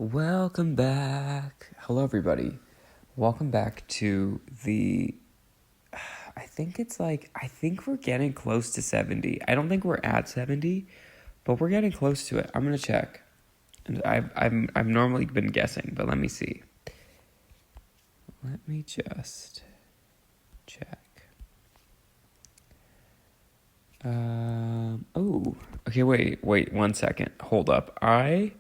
Welcome back. Hello, everybody. Welcome back to I think we're getting close to 70. I don't think we're at 70, but we're getting close to it. I'm going to check. And I've normally been guessing, but let me see. Let me just check. Okay, wait 1 second. Hold up. I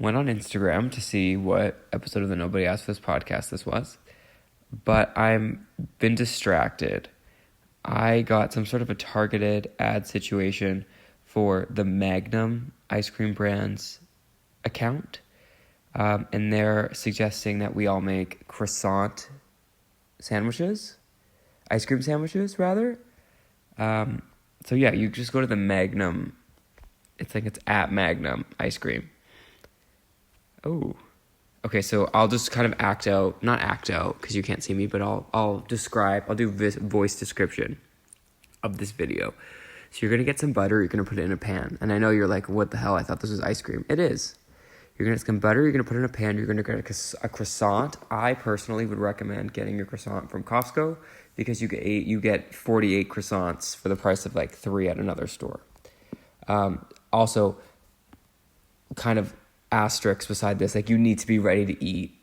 went on Instagram to see what episode of the Nobody Asked For This podcast this was, but I've been distracted. I got some sort of a targeted ad situation for the Magnum ice cream brand's account, and they're suggesting that we all make croissant sandwiches, ice cream sandwiches, rather. So yeah, you just go to the Magnum. It's at Magnum ice cream. Oh, okay. So I'll just kind of not act out because you can't see me, but I'll do voice description of this video. So you're gonna get some butter. You're gonna put it in a pan, and I know you're like, "What the hell? I thought this was ice cream." It is. You're gonna get some butter. You're gonna put it in a pan. You're gonna get a croissant. I personally would recommend getting your croissant from Costco because you get 48 croissants for the price of like 3 at another store. Also, kind of asterisks beside this, like you need to be ready to eat.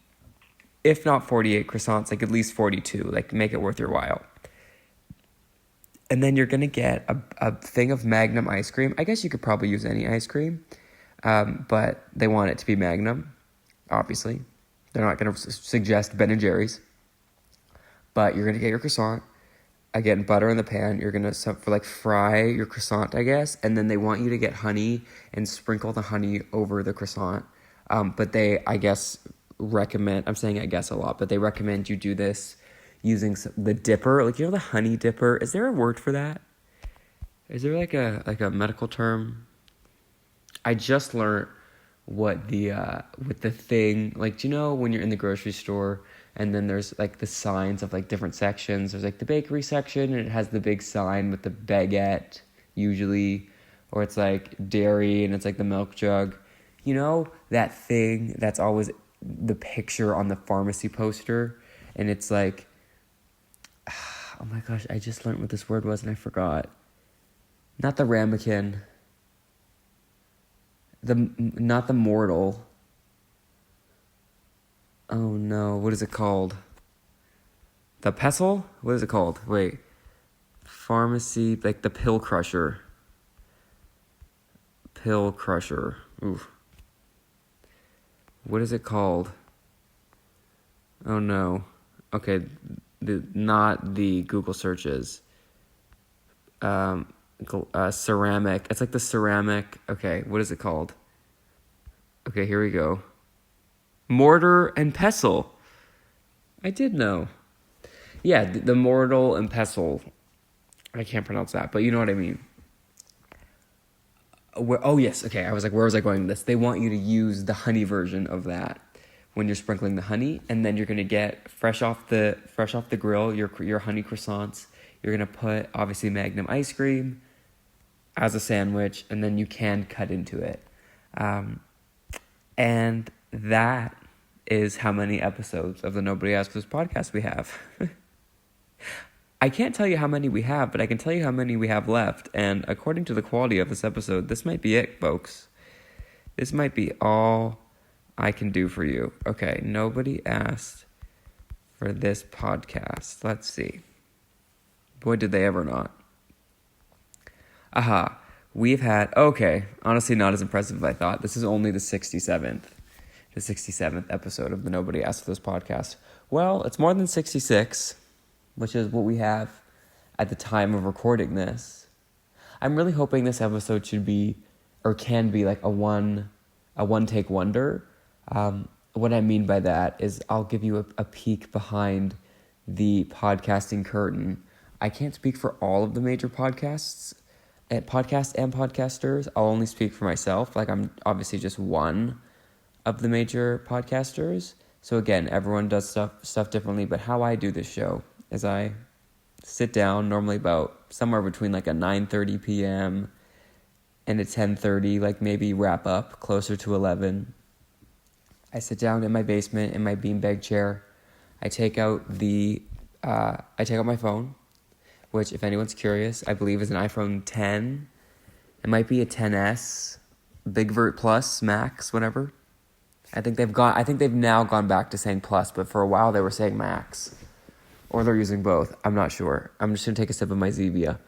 If not 48 croissants, like at least 42. Like make it worth your while. And then you're gonna get a thing of Magnum ice cream. I guess you could probably use any ice cream. But they want it to be Magnum, obviously. They're not going to suggest Ben & Jerry's. But you're going to get your croissant. Again, butter in the pan. You're going to fry your croissant, I guess. And then they want you to get honey and sprinkle the honey over the croissant. But they, I guess, recommend, I'm saying I guess a lot, but they recommend you do this using the dipper. Like, the honey dipper. Is there a word for that? Is there like a medical term? I just learned what with the thing, like, do you know when you're in the grocery store and then there's like the signs of like different sections? There's like the bakery section and it has the big sign with the baguette usually, or it's like dairy and it's like the milk jug. You know that thing that's always the picture on the pharmacy poster, and it's like, oh my gosh, I just learned what this word was and I forgot. Not the ramekin. Not the mortal. Oh no, what is it called? The pestle? What is it called? Wait. Pharmacy, like the pill crusher. Pill crusher. Oof. What is it called? Oh no. Okay, not the Google searches. Ceramic. It's like the ceramic. Okay, what is it called? Okay, here we go. Mortar and pestle. I did know. Yeah, the mortar and pestle. I can't pronounce that, but you know what I mean. Oh yes, okay. I was like, where was I going with this? They want you to use the honey version of that when you're sprinkling the honey, and then you're gonna get fresh off the grill your honey croissants. You're gonna put obviously Magnum ice cream as a sandwich, and then you can cut into it. And that is how many episodes of the Nobody Asked For This podcast we have. I can't tell you how many we have, but I can tell you how many we have left. And according to the quality of this episode, this might be it, folks. This might be all I can do for you. Okay, Nobody Asked For This podcast. Let's see. Boy, did they ever not. Aha. We've had, okay, honestly not as impressive as I thought. This is only the 67th episode of the Nobody Asked For This podcast. Well, it's more than 66, which is what we have at the time of recording this. I'm really hoping this episode should be, or can be, like a one-take wonder. What I mean by that is I'll give you a peek behind the podcasting curtain. I can't speak for all of the major podcasts and podcasters. I'll only speak for myself. Like, I'm obviously just one of the major podcasters. So again, everyone does stuff differently, but how I do this show is I sit down normally about somewhere between like a 9:30 p.m. and a 10:30, like maybe wrap up closer to 11. I sit down in my basement in my beanbag chair. I take out my phone, which, if anyone's curious, I believe is an iPhone 10. It might be a 10s, Big Vert Plus, Max, whatever. I think they've now gone back to saying Plus, but for a while they were saying Max. Or they're using both. I'm not sure. I'm just going to take a sip of my stevia.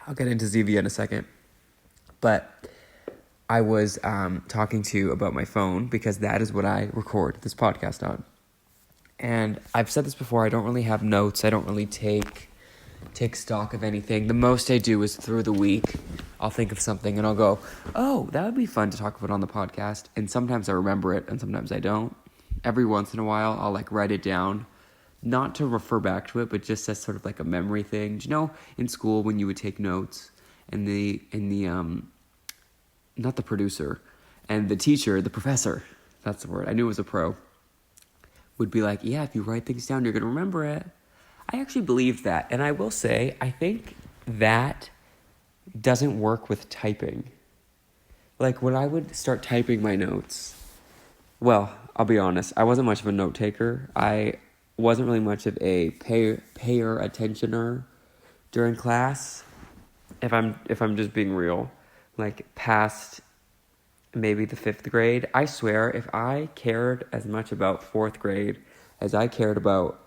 I'll get into stevia in a second. But I was talking to you about my phone because that is what I record this podcast on. And I've said this before, I don't really have notes. I don't really take stock of anything. The most I do is through the week, I'll think of something and I'll go, oh, that would be fun to talk about on the podcast. And sometimes I remember it and sometimes I don't. Every once in a while, I'll write it down, not to refer back to it, but just as sort of a memory thing. Do you know in school when you would take notes and not the producer, and the teacher, the professor, that's the word, I knew it was a pro, would be like, yeah, if you write things down, you're going to remember it. I actually believe that. And I will say, I think that doesn't work with typing. When I would start typing my notes, well, I'll be honest, I wasn't much of a note taker. I wasn't really much of a payer attentioner during class. If I'm just being real, past maybe the 5th grade, I swear if I cared as much about 4th grade as I cared about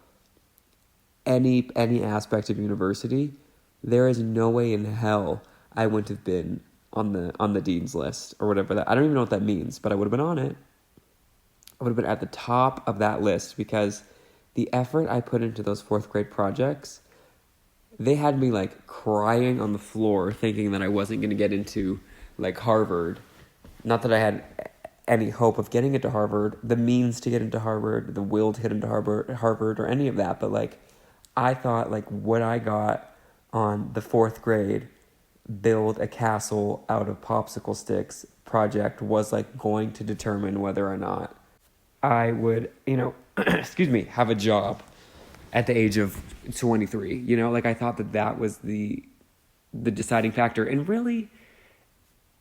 any aspect of university, there is no way in hell I wouldn't have been on the dean's list or whatever that. I don't even know what that means, but I would have been on it. I would have been at the top of that list because the effort I put into those 4th grade projects, they had me crying on the floor thinking that I wasn't going to get into Harvard. Not that I had any hope of getting into Harvard, the means to get into Harvard, the will to get into Harvard or any of that, but I thought what I got on the 4th grade build a castle out of popsicle sticks project was going to determine whether or not I would, have a job at the age of 23. I thought that was the deciding factor. And really,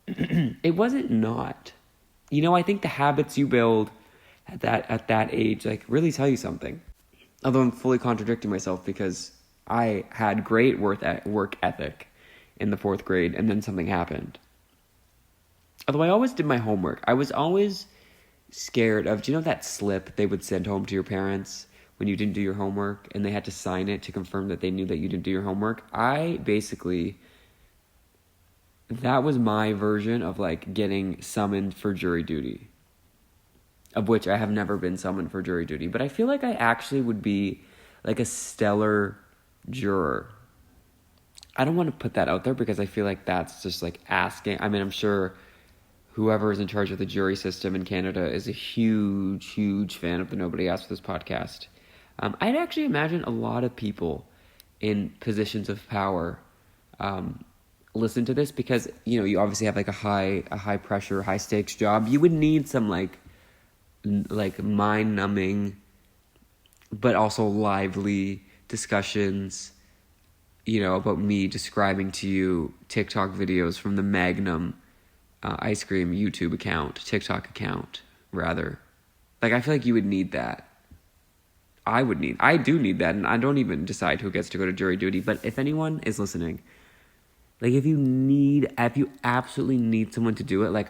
it wasn't not. I think the habits you build at that age, really tell you something. Although I'm fully contradicting myself because I had great work ethic in the 4th grade and then something happened. Although I always did my homework. I was always scared of, do you know that slip they would send home to your parents when you didn't do your homework and they had to sign it to confirm that they knew that you didn't do your homework? That was my version of getting summoned for jury duty, of which I have never been summoned for jury duty, but I feel I actually would be a stellar juror. I don't want to put that out there because I feel that's just asking. I mean, I'm sure whoever is in charge of the jury system in Canada is a huge, huge fan of the Nobody Asked for This podcast. I'd actually imagine a lot of people in positions of power listen to this because, you obviously have a high pressure, high stakes job. You would need some mind numbing, but also lively discussions, about me describing to you TikTok videos from the Magnum ice cream TikTok account, rather. I feel you would need that. I do need that, and I don't even decide who gets to go to jury duty, but if anyone is listening, if you absolutely need someone to do it,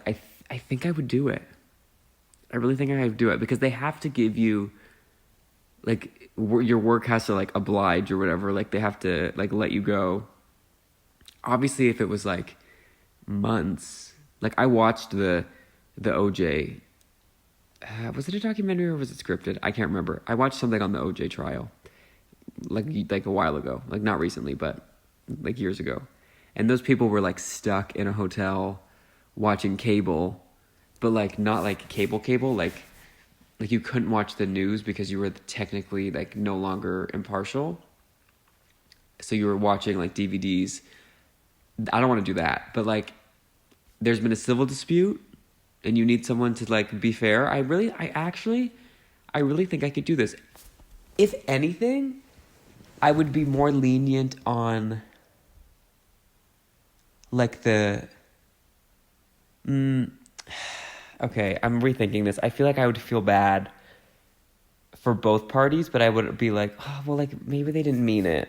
I think I would do it. I really think I would do it, because they have to give you, your work has to, oblige or whatever, they have to, let you go. Obviously, if it was, months, I watched the OJ, was it a documentary or was it scripted? I can't remember. I watched something on the OJ trial, a while ago, not recently, but, years ago. And those people were, stuck in a hotel watching cable, but, not, cable, you couldn't watch the news because you were technically, no longer impartial. So you were watching, DVDs. I don't want to do that. But, there's been a civil dispute, and you need someone to, be fair. I really think I could do this. If anything, I would be more lenient on, Okay, I'm rethinking this. I feel like I would feel bad for both parties, but I would be like, oh, well, like, maybe they didn't mean it.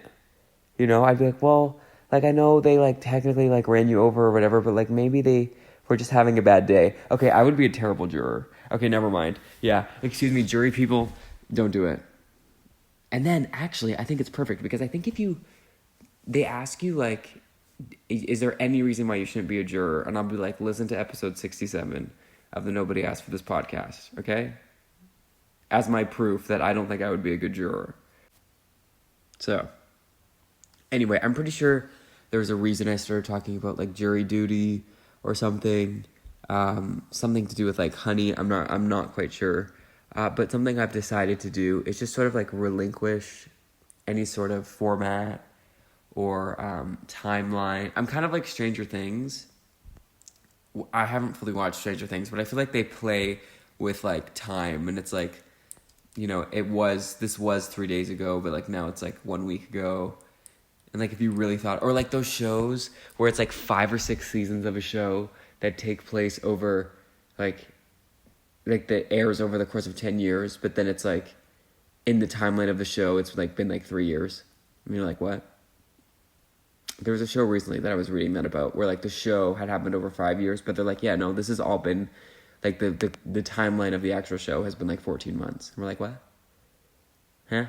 You know, I'd be like, well, like, I know they, like, technically, like, ran you over or whatever, but, like, maybe they were just having a bad day. Okay, I would be a terrible juror. Okay, never mind. Yeah, excuse me, jury people, don't do it. And then, actually, I think it's perfect, because I think they ask you, like, is there any reason why you shouldn't be a juror? And I'll be like, listen to episode 67 of the Nobody Asked for This podcast, okay? As my proof that I don't think I would be a good juror. So, anyway, I'm pretty sure there was a reason I started talking about, like, jury duty or something. Something to do with, like, honey. I'm not quite sure. But something I've decided to do is just sort of, like, relinquish any sort of format or timeline. I'm kind of like Stranger Things. I haven't fully watched Stranger Things, but I feel like they play with, like, time, and it's like, you know, this was 3 days ago, but, like, now it's, like, 1 week ago. And, like, if you really thought, or, like, those shows where it's, like, 5 or 6 seasons of a show that take place over, like that airs over the course of 10 years, but then it's, like, in the timeline of the show, it's, like, been, like, 3 years. I mean, like, what? There was a show recently that I was reading that about, where, like, the show had happened over 5 years, but they're like, yeah, no, this has all been, like, the timeline of the actual show has been, like, 14 months. And we're like, what? Huh?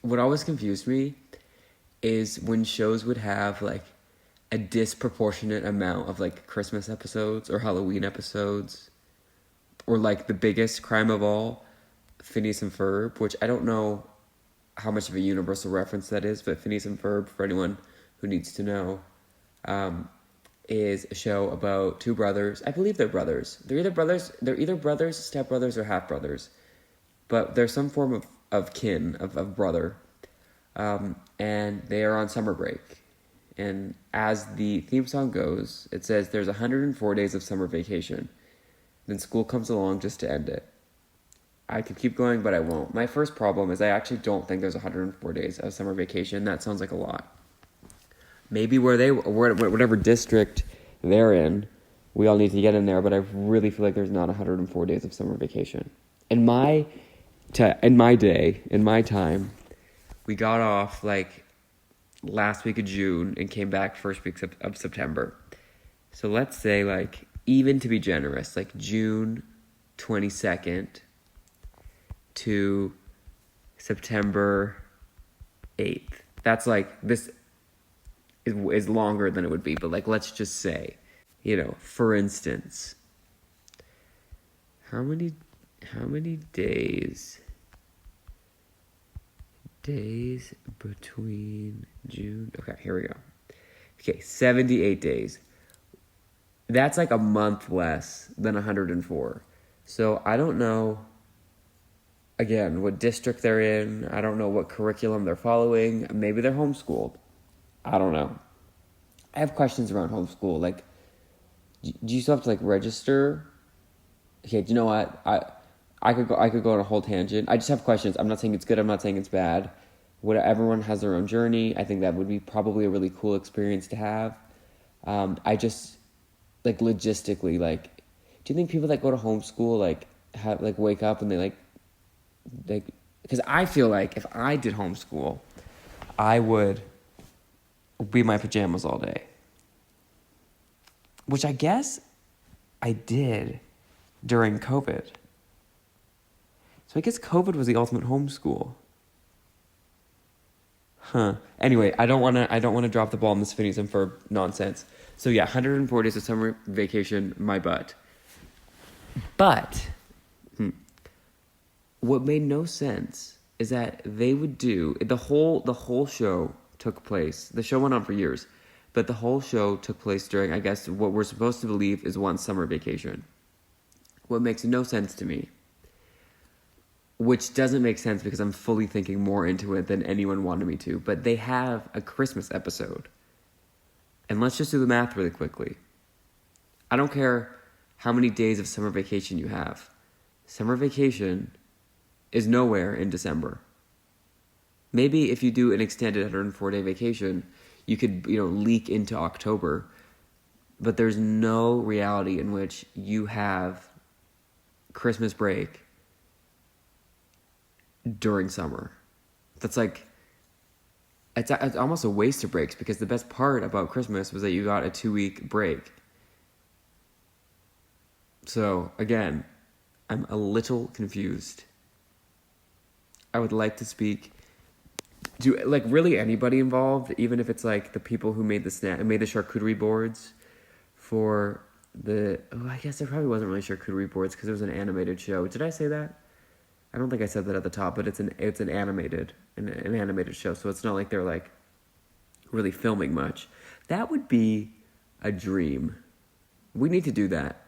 What always confused me is when shows would have, like, a disproportionate amount of, like, Christmas episodes or Halloween episodes, or, like, the biggest crime of all, Phineas and Ferb, which I don't know how much of a universal reference that is, but Phineas and Ferb, for anyone who needs to know, is a show about two brothers. I believe they're brothers. They're either brothers, stepbrothers, or half-brothers. But there's some form of kin, of brother. And they are on summer break. And as the theme song goes, it says there's 104 days of summer vacation. Then school comes along just to end it. I could keep going, but I won't. My first problem is I actually don't think there's 104 days of summer vacation. That sounds like a lot. Maybe whatever district they're in, we all need to get in there, but I really feel like there's not 104 days of summer vacation. In my time, we got off, like, last week of June and came back first week of September. So let's say, like, even to be generous, like, June 22nd to September 8th. That's, like, this is longer than it would be, but, like, let's just say, you know, for instance, how many days between June, okay, here we go. Okay, 78 days. That's like a month less than 104. So I don't know, again, what district they're in. I don't know what curriculum they're following. Maybe they're homeschooled. I don't know. I have questions around homeschool. Like, do you still have to, like, register? Okay, do you know what? I could go on a whole tangent. I just have questions. I'm not saying it's good. I'm not saying it's bad. Everyone has their own journey. I think that would be probably a really cool experience to have. I just, like, logistically, like, do you think people that go to homeschool, like, have, like, wake up and they, because I feel like if I did homeschool, I would be in my pajamas all day. Which I guess I did during COVID. So I guess COVID was the ultimate homeschool. Huh. Anyway, I don't want to drop the ball on this Phineas and Ferb nonsense. So yeah, 104 days of summer vacation, my butt. But what made no sense is that they would do the whole show took place. The show went on for years, but the whole show took place during, I guess, what we're supposed to believe is one summer vacation. What makes no sense to me, which doesn't make sense because I'm fully thinking more into it than anyone wanted me to, but they have a Christmas episode. And let's just do the math really quickly. I don't care how many days of summer vacation you have. Summer vacation is nowhere in December. Maybe if you do an extended 104-day vacation, you could, leak into October. But there's no reality in which you have Christmas break during summer. That's like, it's almost a waste of breaks, because the best part about Christmas was that you got a 2-week break. So, again, I'm a little confused. I would like to speak to, like, really anybody involved, even if it's, like, the people who made the charcuterie boards for I guess there probably wasn't really charcuterie boards because it was an animated show. Did I say that? I don't think I said that at the top, but it's an animated show, so it's not like they're, like, really filming much. That would be a dream. We need to do that.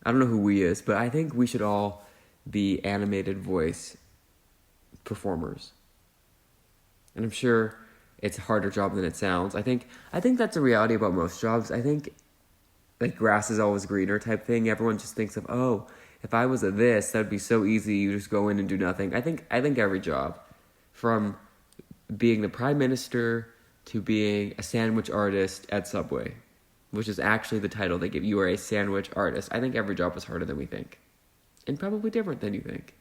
I don't know who we is, but I think we should all be animated voice performers. And I'm sure it's a harder job than it sounds. I think that's a reality about most jobs. I think, like, grass is always greener type thing. Everyone just thinks of, oh, if I was a this, that'd be so easy. You just go in and do nothing. I think every job, from being the prime minister to being a sandwich artist at Subway, which is actually the title they give you, are a sandwich artist. I think every job is harder than we think, and probably different than you think.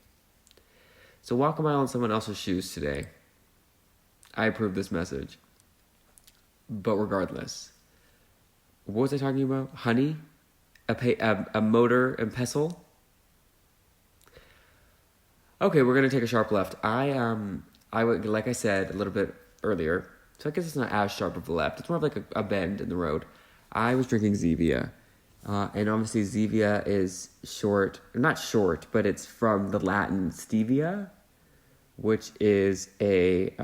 So walk a mile in someone else's shoes today. I approve this message. But regardless, what was I talking about? Honey? A motor and pestle? Okay, we're going to take a sharp left. I would, like I said a little bit earlier, so I guess it's not as sharp of a left. It's more of like a bend in the road. I was drinking stevia. And obviously stevia is not short, but it's from the Latin stevia, which is like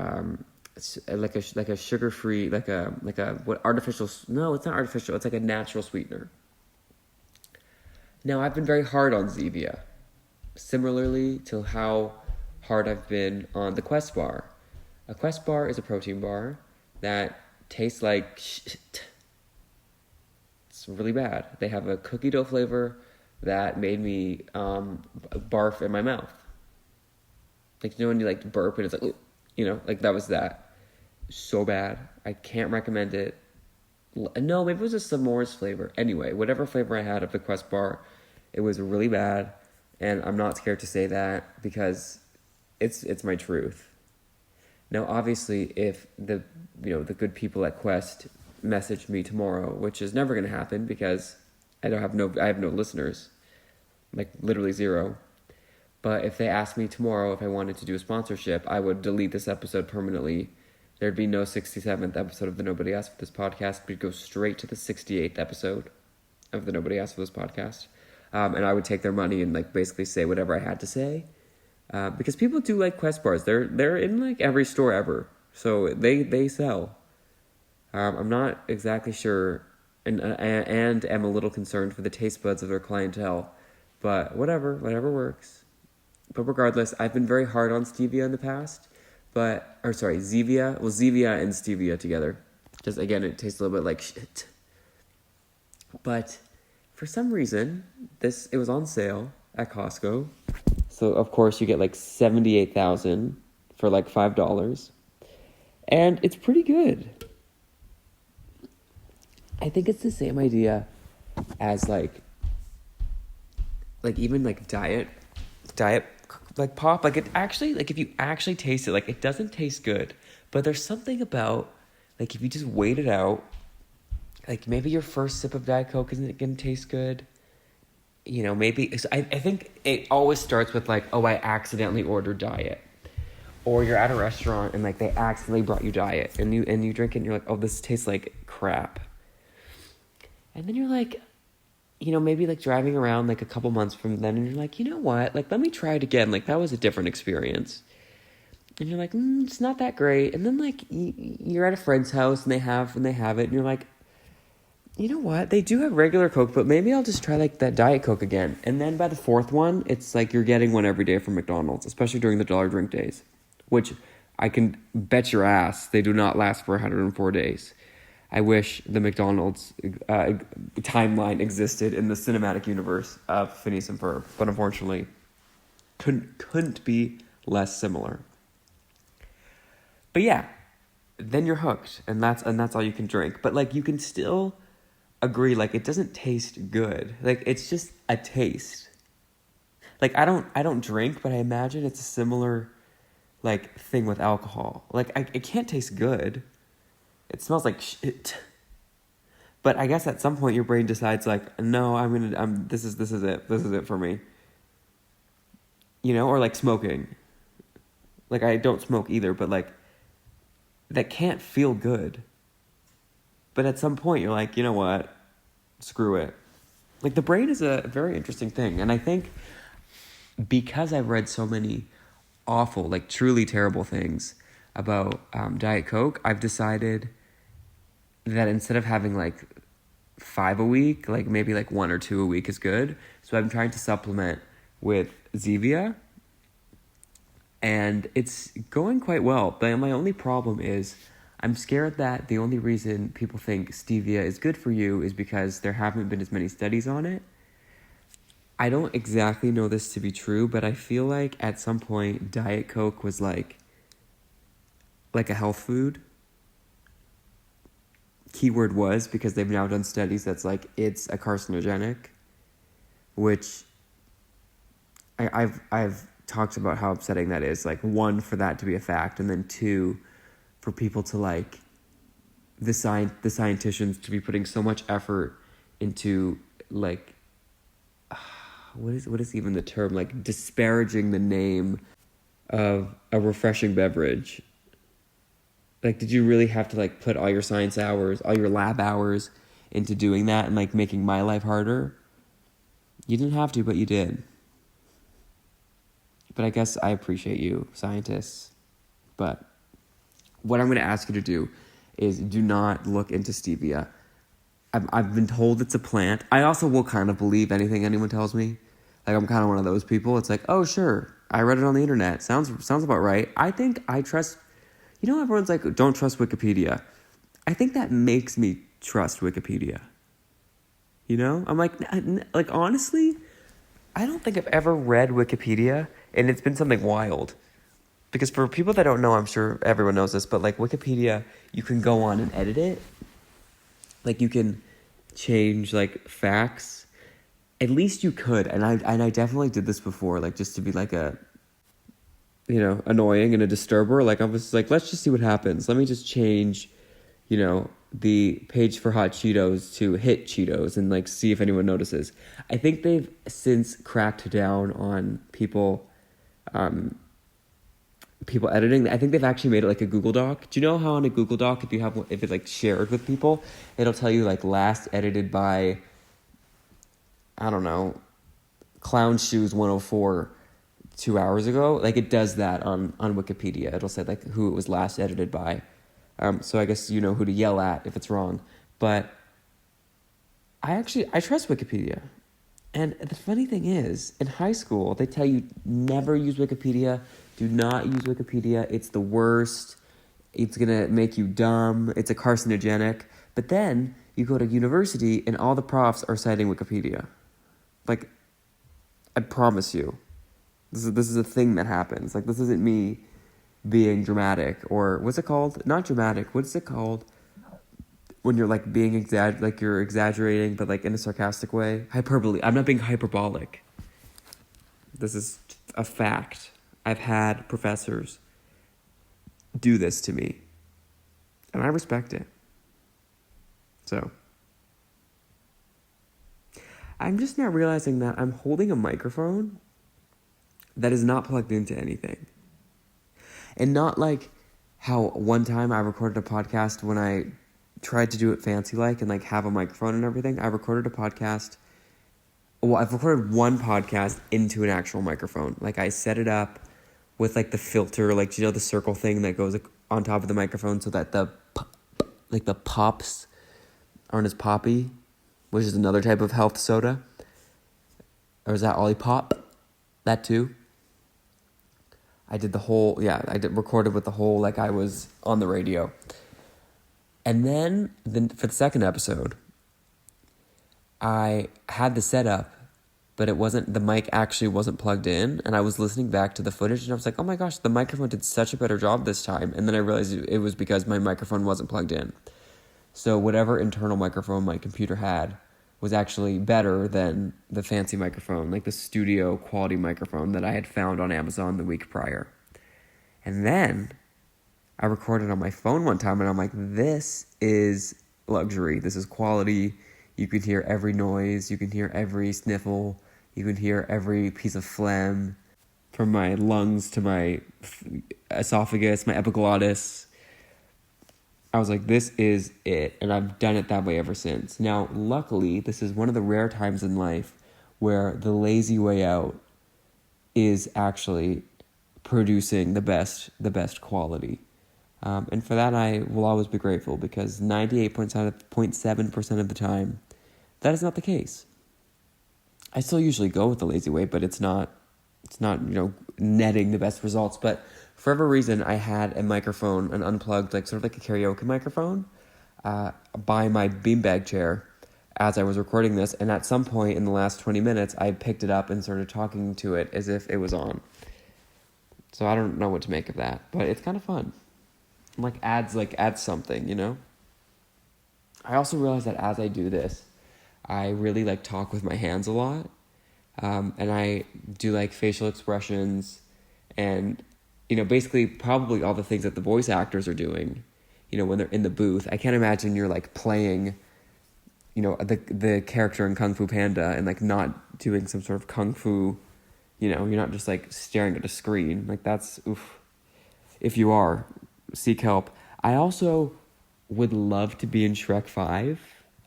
a sugar-free, artificial, no, it's not artificial, it's like a natural sweetener. Now, I've been very hard on stevia, similarly to how hard I've been on the Quest bar. A Quest bar is a protein bar that tastes like shit. It's really bad. They have a cookie dough flavor that made me barf in my mouth. Like, you know when you, like, burp and it's like, you know, like, that was that. So bad. I can't recommend it. No, maybe it was a s'mores flavor. Anyway, whatever flavor I had of the Quest bar, it was really bad. And I'm not scared to say that because it's my truth. Now, obviously, if the good people at Quest message me tomorrow, which is never going to happen because I have no listeners, like literally zero. But if they asked me tomorrow if I wanted to do a sponsorship, I would delete this episode permanently. There'd be no 67th episode of the Nobody Asked for This podcast. We'd go straight to the 68th episode of the Nobody Asked for This podcast. And I would take their money and, like, basically say whatever I had to say. Because people do like Quest bars. They're in, like, every store ever. So they sell. I'm not exactly sure and am a little concerned for the taste buds of their clientele. But whatever works. But regardless, I've been very hard on stevia in the past. Zevia. Well, Zevia and stevia together. Just, again, it tastes a little bit like shit. But for some reason, it was on sale at Costco. So, of course, you get, like, 78,000 for, like, $5. And it's pretty good. I think it's the same idea as, like even, like, diet, like, pop. Like, it actually, like, if you actually taste it, like, it doesn't taste good. But there's something about, like, if you just wait it out, like, maybe your first sip of Diet Coke isn't going to taste good. You know, maybe, I think it always starts with, like, oh, I accidentally ordered diet. Or you're at a restaurant and, like, they accidentally brought you diet. And you drink it and you're like, oh, this tastes like crap. And then you're like, you know, maybe, like, driving around, like, a couple months from then, and you're like, you know what? Like, let me try it again. Like, that was a different experience. And you're like, it's not that great. And then, like, you're at a friend's house and they have it, and you're like, you know what? They do have regular Coke, but maybe I'll just try, like, that Diet Coke again. And then by the fourth one, it's like you're getting one every day from McDonald's, especially during the dollar drink days, which I can bet your ass they do not last for 104 days. I wish the McDonald's timeline existed in the cinematic universe of Phineas and Ferb, but unfortunately, couldn't be less similar. But yeah, then you're hooked, and that's all you can drink. But, like, you can still agree, like, it doesn't taste good. Like, it's just a taste. Like, I don't drink, but I imagine it's a similar, like, thing with alcohol. Like, it can't taste good. It smells like shit. But I guess at some point your brain decides, like, no, this is it. This is it for me. You know, or like smoking. Like, I don't smoke either, but like, that can't feel good. But at some point you're like, you know what? Screw it. Like, the brain is a very interesting thing. And I think because I've read so many awful, like truly terrible things about Diet Coke, I've decided that instead of having like 5 a week, like maybe like 1 or 2 a week is good. So I'm trying to supplement with stevia, and it's going quite well. But my only problem is I'm scared that the only reason people think stevia is good for you is because there haven't been as many studies on it. I don't exactly know this to be true, but I feel like at some point Diet Coke was like a health food. Keyword was, because they've now done studies that's like it's a carcinogenic, which I've talked about how upsetting that is. Like, 1, for that to be a fact, and then 2, for people to like the scientists to be putting so much effort into like what is even the term, like disparaging the name of a refreshing beverage. Like, did you really have to like put all your science hours, all your lab hours into doing that and like making my life harder? You didn't have to, but you did. But I guess I appreciate you, scientists. But what I'm going to ask you to do is do not look into stevia. I've been told it's a plant. I also will kind of believe anything anyone tells me. Like, I'm kind of one of those people. It's like, oh, sure, I read it on the internet. Sounds about right. I think I trust... You know, everyone's like, don't trust Wikipedia. I think that makes me trust Wikipedia. You know? I'm like honestly, I don't think I've ever read Wikipedia, and it's been something wild. Because for people that don't know, I'm sure everyone knows this, but like Wikipedia, you can go on and edit it. Like, you can change like facts. At least you could, and I definitely did this before, like just to be like a, you know, annoying and a disturber. Like, I was like, let's just see what happens. Let me just change, you know, the page for hot Cheetos to hit Cheetos and like see if anyone notices. I think they've since cracked down on people editing. I think they've actually made it like a Google Doc. Do you know how on a Google Doc, if it's like shared with people, it'll tell you like last edited by, I don't know, Clown Shoes 104 2 hours ago? Like, it does that on Wikipedia. It'll say like who it was last edited by. So I guess you know who to yell at if it's wrong. But I trust Wikipedia. And the funny thing is, in high school, they tell you never use Wikipedia. Do not use Wikipedia. It's the worst. It's going to make you dumb. It's a carcinogenic. But then you go to university and all the profs are citing Wikipedia. Like, I promise you. This is a thing that happens. Like, this isn't me being dramatic, or what's it called? Not dramatic. What's it called when you're like being you're exaggerating, but like in a sarcastic way? Hyperbole. I'm not being hyperbolic. This is a fact. I've had professors do this to me, and I respect it. So, I'm just now realizing that I'm holding a microphone that is not plugged into anything. And not like how one time I recorded a podcast when I tried to do it fancy-like and like have a microphone and everything. I recorded a podcast. Well, I've recorded one podcast into an actual microphone. Like, I set it up with like the filter, like, you know, the circle thing that goes like on top of the microphone so that the pops aren't as poppy, which is another type of health soda. Or is that Olipop? That too. I did recorded with the whole, like I was on the radio. And then for the second episode, I had the setup, but the mic actually wasn't plugged in. And I was listening back to the footage and I was like, oh my gosh, the microphone did such a better job this time. And then I realized it was because my microphone wasn't plugged in. So whatever internal microphone my computer had was actually better than the fancy microphone, like the studio quality microphone that I had found on Amazon the week prior. And then I recorded on my phone one time, and I'm like, this is luxury. This is quality. You can hear every noise. You can hear every sniffle. You can hear every piece of phlegm from my lungs to my esophagus, my epiglottis. I was like, this is it. And I've done it that way ever since. Now, luckily, this is one of the rare times in life where the lazy way out is actually producing the best quality. And for that, I will always be grateful, because 98.7% of the time, that is not the case. I still usually go with the lazy way, but it's not, netting the best results. But for whatever reason, I had a microphone, an unplugged, sort of like a karaoke microphone, by my beanbag chair as I was recording this. And at some point in the last 20 minutes, I picked it up and started talking to it as if it was on. So I don't know what to make of that, but it's kind of fun. Adds something, I also realized that as I do this, I really talk with my hands a lot. And I do facial expressions and, basically probably all the things that the voice actors are doing, when they're in the booth. I can't imagine you're playing, the character in Kung Fu Panda and not doing some sort of Kung Fu, you're not just staring at a screen. That's oof. If you are, seek help. I also would love to be in Shrek 5.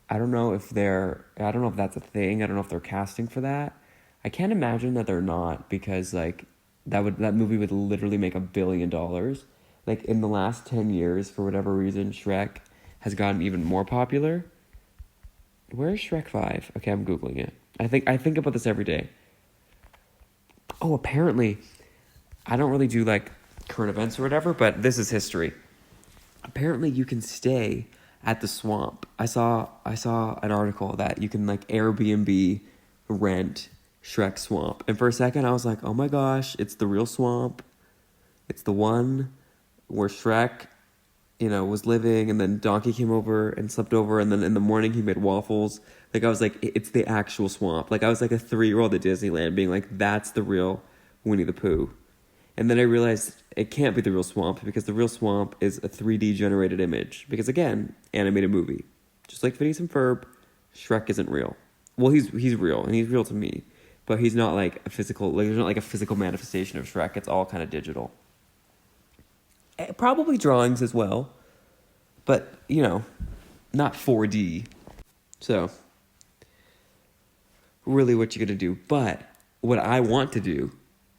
I don't know if that's a thing. I don't know if they're casting for that. I can't imagine that they're not, because that movie would literally make $1 billion. In the last 10 years, for whatever reason, Shrek has gotten even more popular. Where is Shrek 5? Okay, I'm Googling it. I think about this every day. Oh, apparently, I don't really do current events or whatever, but this is history. Apparently, you can stay at the swamp. I saw an article that you can Airbnb rent Shrek Swamp, and for a second I was like, oh my gosh, it's the real swamp. It's the one where Shrek, was living, and then Donkey came over and slept over, and then in the morning he made waffles. I was like, it's the actual swamp. I was like a 3-year-old at Disneyland being like, that's the real Winnie the Pooh. And then I realized it can't be the real swamp, because the real swamp is a 3D generated image. Because again, animated movie. Just like Phineas and Ferb, Shrek isn't real. Well, he's real, and he's real to me. But he's not a physical, there's not a physical manifestation of Shrek. It's all kind of digital. Probably drawings as well. But, not 4D. So, really what you gotta do. But what I want to do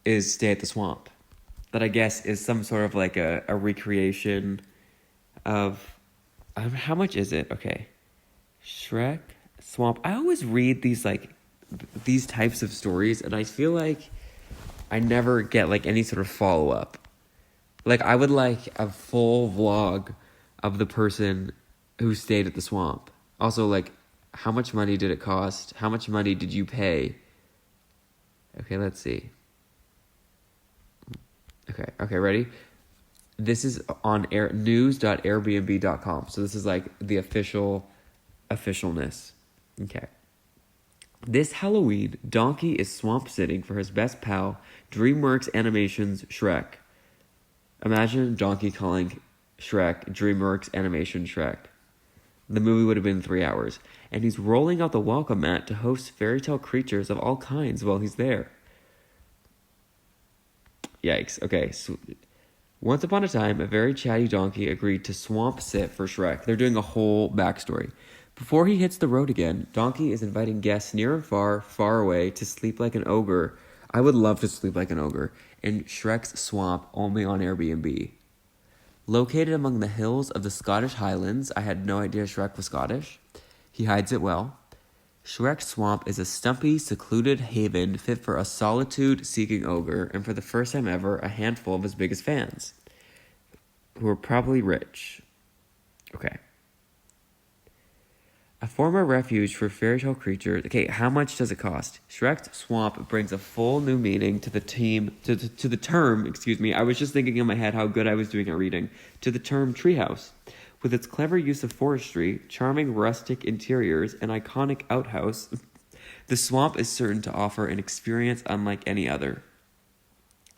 is stay at the swamp. That I guess is some sort of a recreation of how much is it? Okay. Shrek Swamp. I always read these types of stories, and I feel like I never get any sort of follow-up. I would like a full vlog of the person who stayed at the swamp. Also, how much money did it cost? How much money did you pay? Okay, let's see. Okay, ready? This is on news.airbnb.com. So this is the officialness. Okay. This Halloween, Donkey is swamp sitting for his best pal, DreamWorks Animation's Shrek. Imagine Donkey calling Shrek DreamWorks Animation Shrek. The movie would have been 3 hours. And he's rolling out the welcome mat to host fairy tale creatures of all kinds while he's there. Yikes. Okay. So, once upon a time, a very chatty donkey agreed to swamp sit for Shrek. They're doing a whole backstory. Before he hits the road again, Donkey is inviting guests near and far, far away to sleep like an ogre. I would love to sleep like an ogre in Shrek's swamp, only on Airbnb. Located among the hills of the Scottish Highlands, I had no idea Shrek was Scottish. He hides it well. Shrek's swamp is a stumpy, secluded haven fit for a solitude-seeking ogre, and for the first time ever, a handful of his biggest fans, who are probably rich. Okay. A former refuge for fairy tale creatures. Okay, how much does it cost? Shrek's swamp brings a full new meaning to the term. I was just thinking in my head how good I was doing at reading. To the term treehouse. With its clever use of forestry, charming rustic interiors, and iconic outhouse, the swamp is certain to offer an experience unlike any other.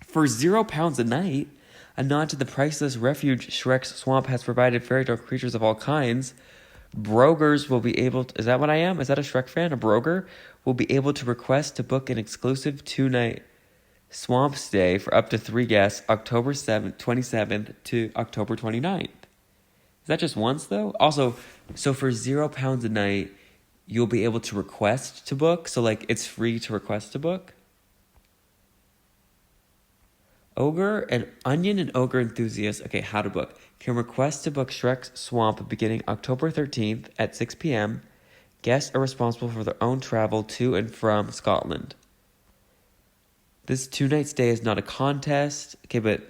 For £0 a night, a nod to the priceless refuge Shrek's swamp has provided fairy tale creatures of all kinds, brogers will be able to... Is that what I am? Is that a Shrek fan? A broger? Will be able to request to book an exclusive 2-night swamp stay for up to 3 guests, October 27th to October 29th. Is that just once, though? Also, so for £0 a night, you'll be able to request to book? So, like, it's free to request to book? Ogre and onion and ogre enthusiasts, okay, how to book, can request to book Shrek's Swamp beginning October 13th at 6 p.m. Guests are responsible for their own travel to and from Scotland. This 2-night stay is not a contest. Okay, but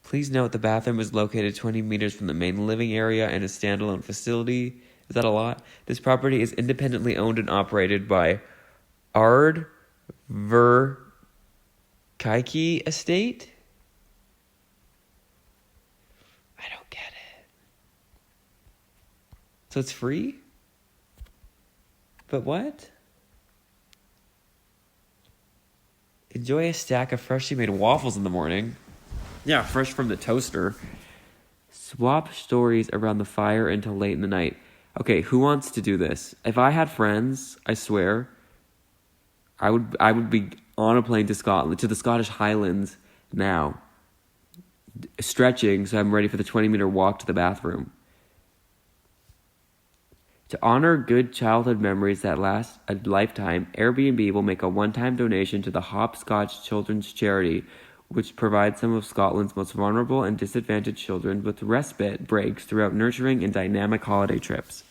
please note the bathroom is located 20 meters from the main living area and a standalone facility. Is that a lot? This property is independently owned and operated by Ard Ver Kaiki Estate? I don't get it. So it's free? But what? Enjoy a stack of freshly made waffles in the morning. Yeah, fresh from the toaster. Swap stories around the fire until late in the night. Okay, who wants to do this? If I had friends, I swear, I would be on a plane to Scotland, to the Scottish Highlands now, stretching so I'm ready for the 20-meter walk to the bathroom. To honor good childhood memories that last a lifetime, Airbnb will make a one-time donation to the Hopscotch Children's Charity, which provides some of Scotland's most vulnerable and disadvantaged children with respite breaks throughout nurturing and dynamic holiday trips.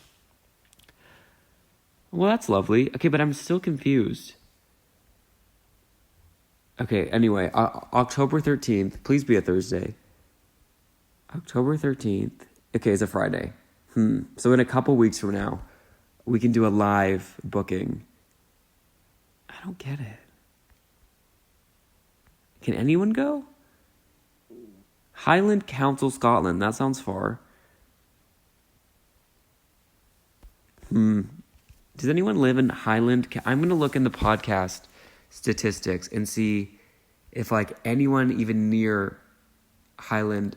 Well, that's lovely. Okay, but I'm still confused. Okay, anyway, October 13th, please be a Thursday. October 13th, okay, it's a Friday. So in a couple weeks from now, we can do a live booking. I don't get it. Can anyone go? Highland Council, Scotland, that sounds far. Does anyone live in Highland? I'm going to look in the podcast statistics and see if like anyone even near Highland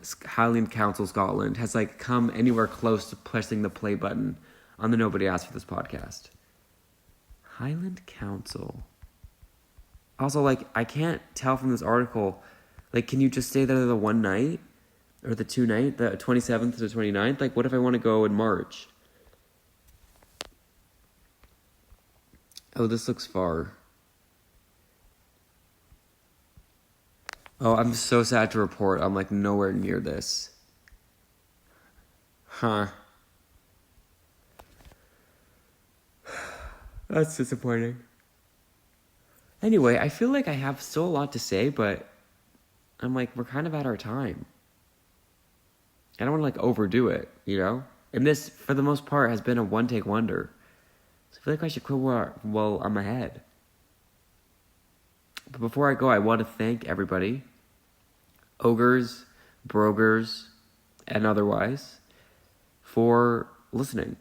Council Scotland has like come anywhere close to pressing the play button on the Nobody Asked for This podcast. Highland Council. Also, like, I can't tell from this article, like, can you just stay there the one night or the 2 night, the 27th to the 29th? Like, what if I want to go in March? Oh, this looks far. Oh, I'm so sad to report I'm, like, nowhere near this. Huh. That's disappointing. Anyway, I feel like I have still a lot to say, but I'm like, we're kind of at our time. I don't want to, like, overdo it, you know? And this, for the most part, has been a one-take wonder. So I feel like I should quit while I'm ahead. But before I go, I want to thank everybody, ogres, brogers, and otherwise, for listening.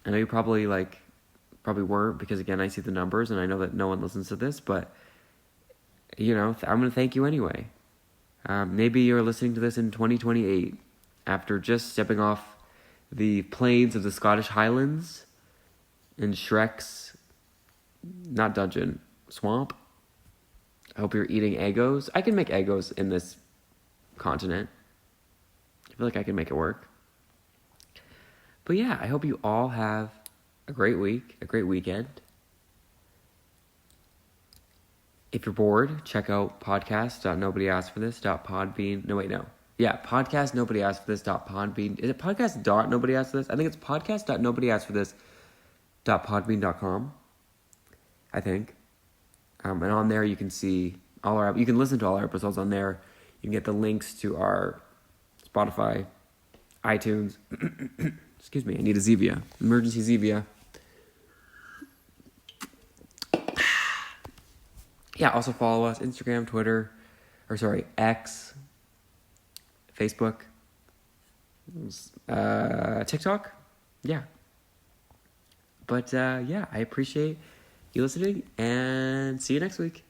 I know you probably weren't, because again, I see the numbers and I know that no one listens to this, but you know, I'm going to thank you anyway. Maybe you're listening to this in 2028 after just stepping off the plains of the Scottish Highlands in Shrek's, not dungeon, swamp. I hope you're eating Eggos. I can make Eggos in this continent. I feel like I can make it work. But yeah, I hope you all have a great week, a great weekend. If you're bored, check out podcast.nobodyaskforthis.podbean. Podcast.nobodyaskforthis.podbean. Is it podcast.nobodyaskforthis? I think it's podcast.nobodyaskforthis.podbean.com. I think. And on there you can see you can listen to all our episodes on there. You can get the links to our Spotify, iTunes. Excuse me, I need a Zevia. Emergency Zevia. Yeah, also follow us, Instagram, X, Facebook. TikTok. Yeah. But yeah, I appreciate you listening, and see you next week.